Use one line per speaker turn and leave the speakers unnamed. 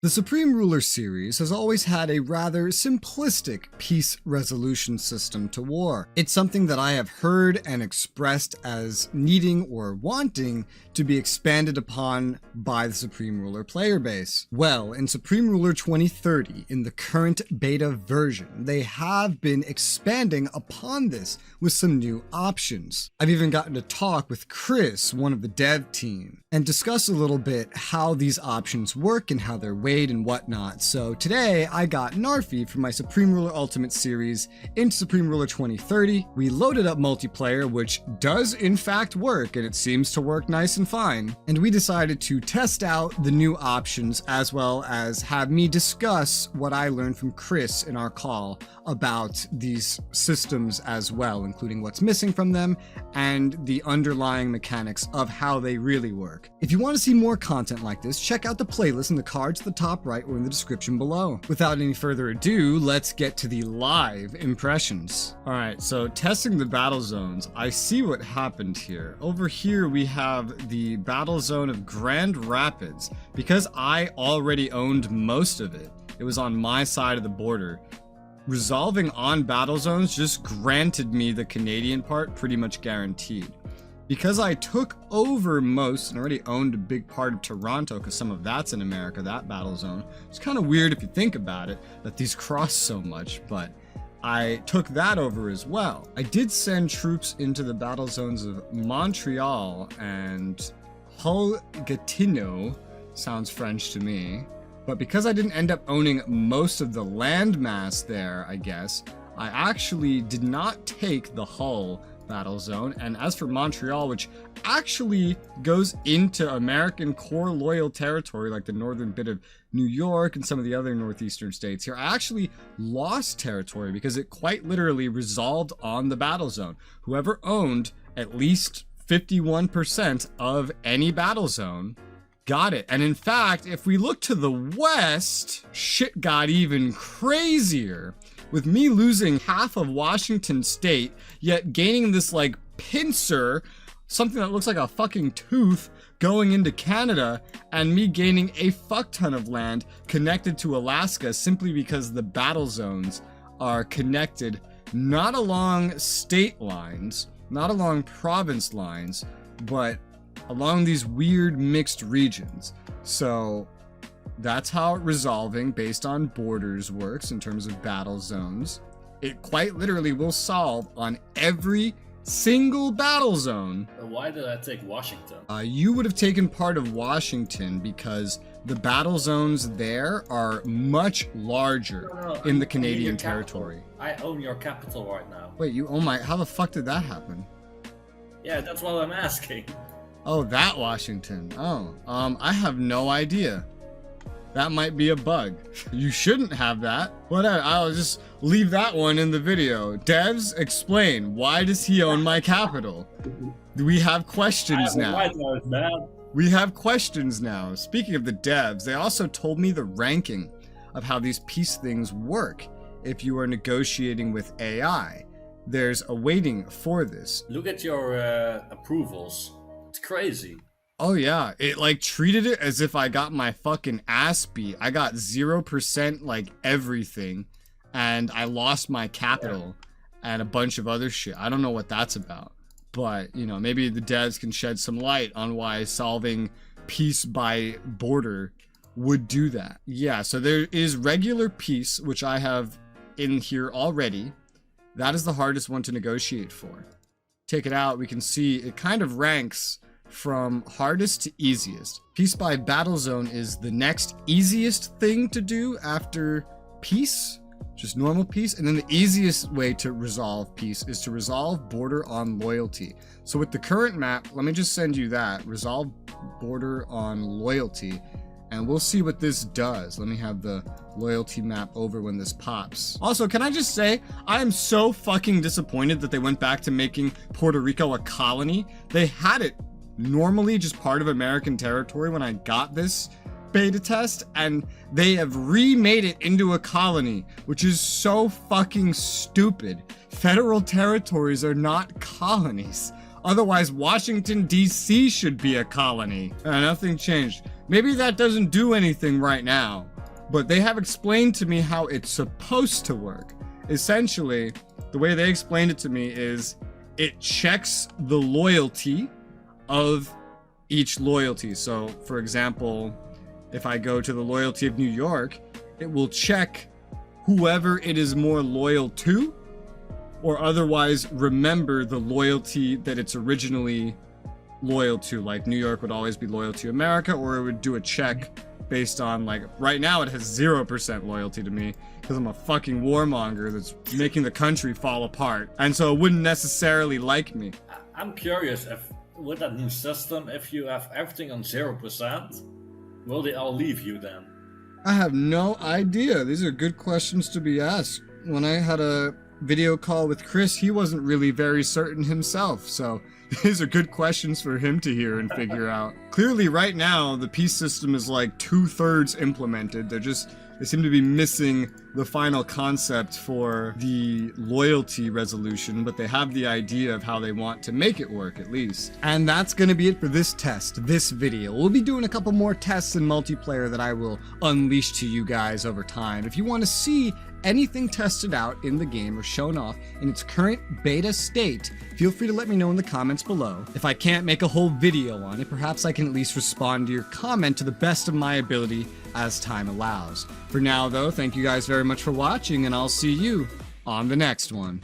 The Supreme Ruler series has always had a rather simplistic peace resolution system to war. It's something that I have heard and expressed as needing or wanting to be expanded upon by the Supreme Ruler player base. Well, in Supreme Ruler 2030, in the current beta version, they have been expanding upon this with some new options. I've even gotten to talk with Chris, one of the dev team, and discuss a little bit how these options work and how they're weighed and whatnot. So today I got Narfi from my Supreme Ruler Ultimate series into Supreme Ruler 2030. We loaded up multiplayer, which does in fact work, and it seems to work nice and fine. And we decided to test out the new options as well as have me discuss what I learned from Chris in our call about these systems as well, including what's missing from them and the underlying mechanics of how they really work. If you want to see more content like this, check out the playlist in the cards at the top right or in the description below. Without any further ado, let's get to the live impressions. Alright, so testing the battle zones, I see what happened here. Over here we have the battle zone of Grand Rapids. Because I already owned most of it, it was on my side of the border. Resolving on battle zones just granted me the Canadian part pretty much guaranteed. Because I took over most and already owned a big part of Toronto, because some of that's in America, that battle zone. It's kind of weird if you think about it, that these cross so much, but I took that over as well. I did send troops into the battle zones of Montreal and Hull-Gatineau, sounds French to me. But because I didn't end up owning most of the landmass there, I guess, I actually did not take the Hull battle zone. And as for Montreal, which actually goes into American core loyal territory, like the northern bit of New York and some of the other northeastern states here, I actually lost territory because it quite literally resolved on the battle zone. Whoever owned at least 51% of any battle zone got it. And in fact, if we look to the west, shit got even crazier, with me losing half of Washington state, yet gaining this like pincer, something that looks like a fucking tooth, going into Canada, and me gaining a fuck ton of land connected to Alaska simply because the battle zones are connected not along state lines, not along province lines, but along these weird mixed regions. So that's how resolving based on borders works in terms of battle zones. It quite literally will solve on every single battle zone.
Why did I take Washington?
You would have taken part of Washington because the battle zones there are much larger in the Canadian territory.
I own your capital right now.
Wait, you own my... How the fuck did that happen?
Yeah, that's what I'm asking.
Oh, that Washington. Oh, I have no idea. That might be a bug. You shouldn't have that. Whatever, I'll just leave that one in the video. Devs, explain. Why does he own my capital? We have questions now. We have questions now. Speaking of the devs, they also told me the ranking of how these peace things work if you are negotiating with AI. There's a weighting for this.
Look at your approvals. It's crazy.
Oh yeah, it like treated it as if I got my fucking ass beat. I got 0% like everything, and I lost my capital and a bunch of other shit. I don't know what that's about, but you know, maybe the devs can shed some light on why solving peace by border would do that. Yeah, so there is regular peace, which I have in here already. That is the hardest one to negotiate for. Take it out, we can see it kind of ranks from hardest to easiest. Peace by battle zone is the next easiest thing to do after peace, just normal peace. And then the easiest way to resolve peace is to resolve border on loyalty. So with the current map, let me just send you that, resolve border on loyalty, and we'll see what this does. Let me have the loyalty map over when this pops. Also, can I just say, I am so fucking disappointed that they went back to making Puerto Rico a colony. They had it normally just part of American territory when I got this beta test, and they have remade it into a colony, which is so fucking stupid. Federal territories are not colonies. Otherwise, Washington, D.C. should be a colony. Nothing changed. Maybe that doesn't do anything right now, but they have explained to me how it's supposed to work. Essentially, the way they explained it to me is it checks the loyalty of each loyalty. So, for example, if I go to the loyalty of New York, it will check whoever it is more loyal to, or otherwise remember the loyalty that it's originally loyal to. Like New York would always be loyal to America, or it would do a check based on, like, right now it has 0% loyalty to me because I'm a fucking warmonger that's making the country fall apart, and so it wouldn't necessarily like me.
I'm curious if with that new system, if you have everything on 0%, will they all leave you then?
I have no idea. These are good questions to be asked. When I had a video call with Chris, he wasn't really very certain himself, so these are good questions for him to hear and figure out. Clearly right now, the peace system is like 2/3 implemented. They seem to be missing the final concept for the loyalty resolution, but they have the idea of how they want to make it work, at least. And that's gonna be it for this test, this video. We'll be doing a couple more tests in multiplayer that I will unleash to you guys over time. If you want to see anything tested out in the game or shown off in its current beta state, feel free to let me know in the comments below. If I can't make a whole video on it, perhaps I can at least respond to your comment to the best of my ability as time allows. For now though, thank you guys very much for watching, and I'll see you on the next one.